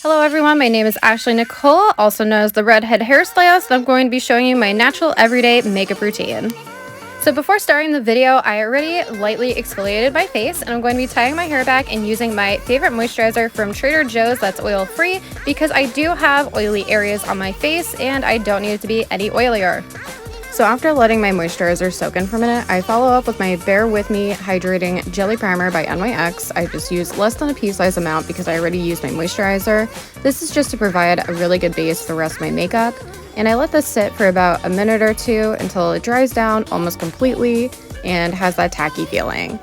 Hello everyone, my name is Ashley Nicole, also known as the Redhead Hairstylist, and I'm going to be showing you my natural everyday makeup routine. So before starting the video, I already lightly exfoliated my face, and I'm going to be tying my hair back and using my favorite moisturizer from Trader Joe's that's oil-free because I do have oily areas on my face and I don't need it to be any oilier. So after letting my moisturizer soak in for a minute, I follow up with my Bare With Me Hydrating Jelly Primer by NYX. I just use less than a pea-size amount because I already used my moisturizer. This is just to provide a really good base for the rest of my makeup. And I let this sit for about a minute or two until it dries down almost completely and has that tacky feeling.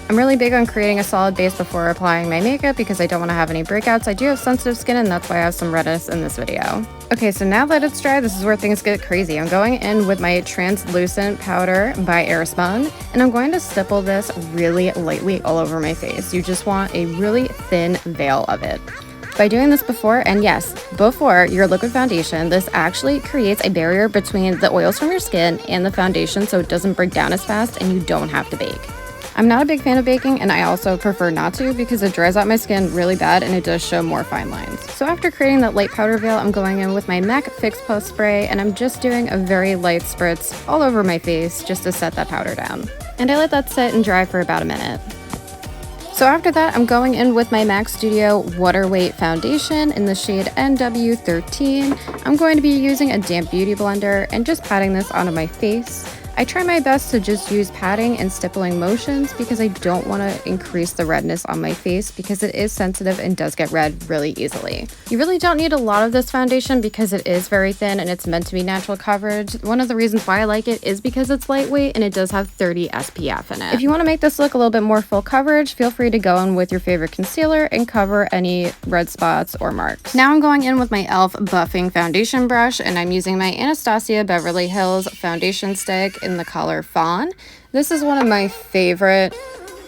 I'm really big on creating a solid base before applying my makeup because I don't want to have any breakouts. I do have sensitive skin and that's why I have some redness in this video. Okay, so now that it's dry, this is where things get crazy. I'm going in with my translucent powder by Airspun, and I'm going to stipple this really lightly all over my face. You just want a really thin veil of it. By doing this before, and yes, before your liquid foundation, this actually creates a barrier between the oils from your skin and the foundation so it doesn't break down as fast and you don't have to bake. I'm not a big fan of baking, and I also prefer not to because it dries out my skin really bad and it does show more fine lines. So after creating that light powder veil, I'm going in with my MAC Fix Plus spray, and I'm just doing a very light spritz all over my face just to set that powder down. And I let that sit and dry for about a minute. So after that, I'm going in with my MAC Studio Water Weight Foundation in the shade NW13. I'm going to be using a damp beauty blender and just patting this onto my face. I try my best to just use patting and stippling motions because I don't want to increase the redness on my face because it is sensitive and does get red really easily. You really don't need a lot of this foundation because it is very thin and it's meant to be natural coverage. One of the reasons why I like it is because it's lightweight and it does have 30 SPF in it. If you want to make this look a little bit more full coverage, feel free to go in with your favorite concealer and cover any red spots or marks. Now I'm going in with my e.l.f. buffing foundation brush, and I'm using my Anastasia Beverly Hills foundation stick in the color Fawn. This is one of my favorite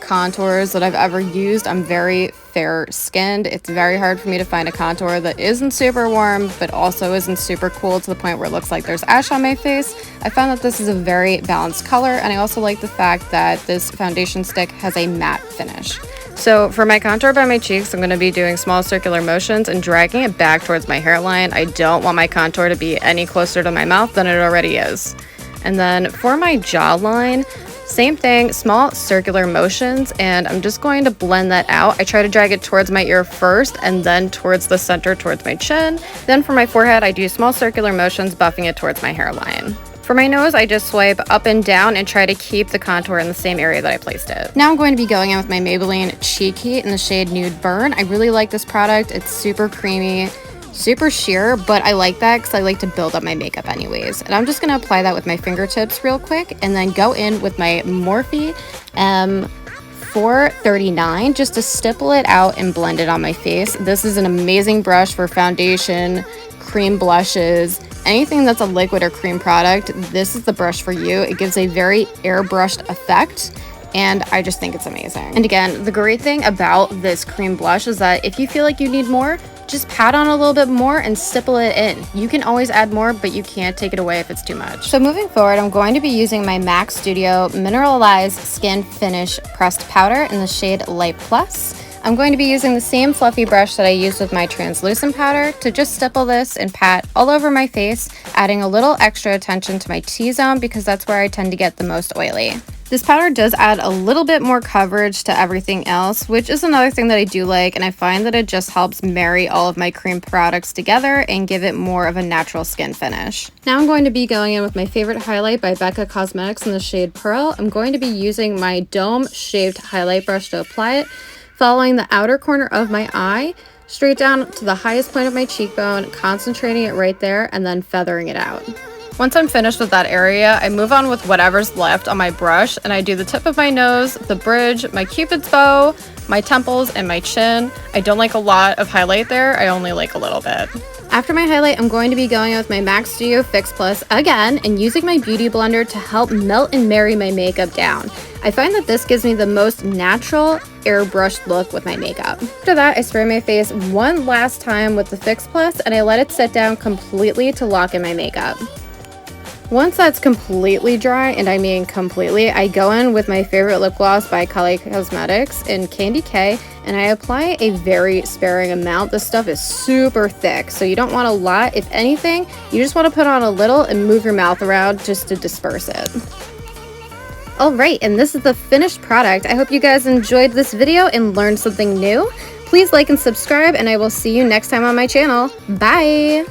contours that I've ever used. I'm very fair skinned. It's very hard for me to find a contour that isn't super warm but also isn't super cool to the point where it looks like there's ash on my face. I found that this is a very balanced color, and I also like the fact that this foundation stick has a matte finish. So for my contour by my cheeks, I'm going to be doing small circular motions and dragging it back towards my hairline. I don't want my contour to be any closer to my mouth than it already is. And then for my jawline, same thing, small circular motions, and I'm just going to blend that out. I try to drag it towards my ear first and then towards the center towards my chin. Then for my forehead, I do small circular motions, buffing it towards my hairline. For my nose, I just swipe up and down and try to keep the contour in the same area that I placed it. Now I'm going to be going in with my Maybelline Cheek Heat in the shade Nude Burn. I really like this product. It's super creamy, super sheer, but I like that because I like to build up my makeup anyways. And I'm just going to apply that with my fingertips real quick and then go in with my Morphe M439 just to stipple it out and blend it on my face. This is an amazing brush for foundation, cream blushes, anything that's a liquid or cream product. This is the brush for you. It gives a very airbrushed effect, and I just think it's amazing. And again, the great thing about this cream blush is that if you feel like you need more, just pat on a little bit more and stipple it in. You can always add more, but you can't take it away if it's too much. So moving forward, I'm going to be using my MAC Studio Mineralized Skin Finish Pressed Powder in the shade Light Plus. I'm going to be using the same fluffy brush that I used with my translucent powder to just stipple this and pat all over my face, adding a little extra attention to my T-zone because that's where I tend to get the most oily. This powder does add a little bit more coverage to everything else, which is another thing that I do like, and I find that it just helps marry all of my cream products together and give it more of a natural skin finish. Now I'm going to be going in with my favorite highlight by Becca Cosmetics in the shade Pearl. I'm going to be using my dome-shaped highlight brush to apply it, following the outer corner of my eye, straight down to the highest point of my cheekbone, concentrating it right there, and then feathering it out. Once I'm finished with that area, I move on with whatever's left on my brush, and I do the tip of my nose, the bridge, my cupid's bow, my temples, and my chin. I don't like a lot of highlight there, I only like a little bit. After my highlight, I'm going to be going with my MAC Studio Fix Plus again and using my beauty blender to help melt and marry my makeup down. I find that this gives me the most natural airbrushed look with my makeup. After that, I spray my face one last time with the Fix Plus and I let it sit down completely to lock in my makeup. Once that's completely dry, and I mean completely, I go in with my favorite lip gloss by Kylie Cosmetics in Candy K, and I apply a very sparing amount. This stuff is super thick, so you don't want a lot. If anything, you just want to put on a little and move your mouth around just to disperse it. Alright, and this is the finished product. I hope you guys enjoyed this video and learned something new. Please like and subscribe, and I will see you next time on my channel. Bye!